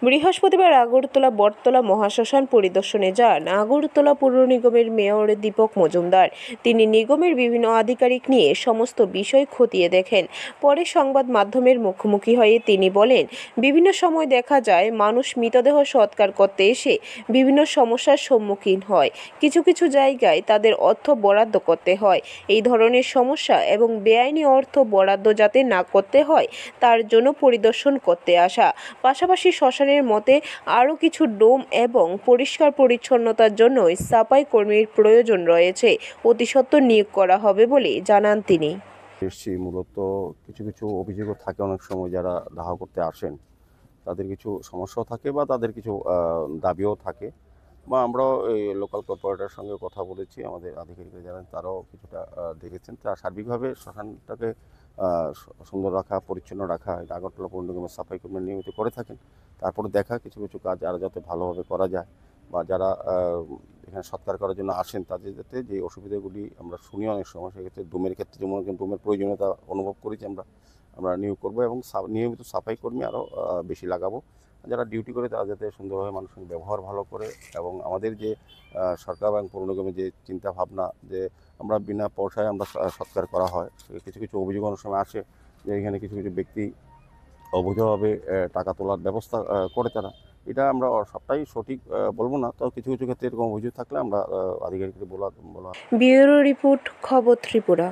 বৃহস্পতিবার আগরতলা বটতলা মহাশ্মশান পরিদর্শনে যান আগরতলা পৌর নিগমের মেয়র দীপক মজুমদার। তিনি নিগমের বিভিন্ন আধিকারিক নিয়ে সমস্ত বিষয় খতিয়ে দেখেন। পরে সংবাদ মাধ্যমের মুখোমুখি হয়ে তিনি বলেন, বিভিন্ন সময় দেখা যায় মানুষ মৃতদেহ সৎকার করতে এসে বিভিন্ন সমস্যার সম্মুখীন হয়। কিছু কিছু জায়গায় তাদের অর্থ বরাদ্দ করতে হয়। এই ধরনের সমস্যা এবং বেআইনি অর্থ বরাদ্দ যাতে না করতে হয় তার জন্য পরিদর্শন করতে আসা। পাশাপাশি শ্মশানের মতে আরও কিছু ডোম এবং পরিষ্কার পরিচ্ছন্নতার জন্য সাফাই কর্মীর প্রয়োজন রয়েছে। অতি সত্বর নিয়োগ করা হবে বলে জানান তিনি। এসছি মূলত কিছু কিছু অভিযোগও থাকে অনেক সময় যারা দাহ করতে আসেন তাদের কিছু সমস্যাও থাকে বা তাদের কিছু দাবিও থাকে, বা আমরাও এই লোকাল কর্পোরেটরের সঙ্গে কথা বলেছি, আমাদের আধিকারিকরা জানেন, তারাও কিছুটা দেখেছেন। তা সার্বিকভাবে শ্মশানটাকে সুন্দর রাখা, পরিচ্ছন্ন রাখা, এটা আগরতলা পৌর নিগমের সাফাই কর্মী নিয়মিত করে থাকেন। তারপরে দেখা কিছু কিছু কাজ আরও যাতে ভালোভাবে করা যায়, বা যারা এখানে সৎকার করার জন্য আসেন তাদের যাতে যে অসুবিধাগুলি আমরা শুনি অনেক সময়, সেক্ষেত্রে ডোমের ক্ষেত্রে যেমন ডোমের প্রয়োজনীয়তা অনুভব করেছি আমরা নিয়োগ করবো এবং নিয়মিত সাফাই কর্মী আরও বেশি লাগাবো। যারা ডিউটি করে তারা যাতে সুন্দরভাবে মানুষের সঙ্গে ব্যবহার ভালো করে, এবং আমাদের যে সরকার এবং পৌর নিগমের যে চিন্তা ভাবনা যে আমরা বিনা পয়সায় আমরা সৎকার করা হয়, কিছু কিছু অভিযোগ অনেক সময় আসে যে এখানে কিছু কিছু ব্যক্তি অবৈধভাবে টাকা তোলার ব্যবস্থা করে তারা। এটা আমরা সবটাই সঠিক বলবো না, তো কিছু কিছু ক্ষেত্রে এরকম অভিযোগ থাকলে আমরা আধিকারিকদের বলা। ব্যুরো রিপোর্ট, খবর ত্রিপুরা।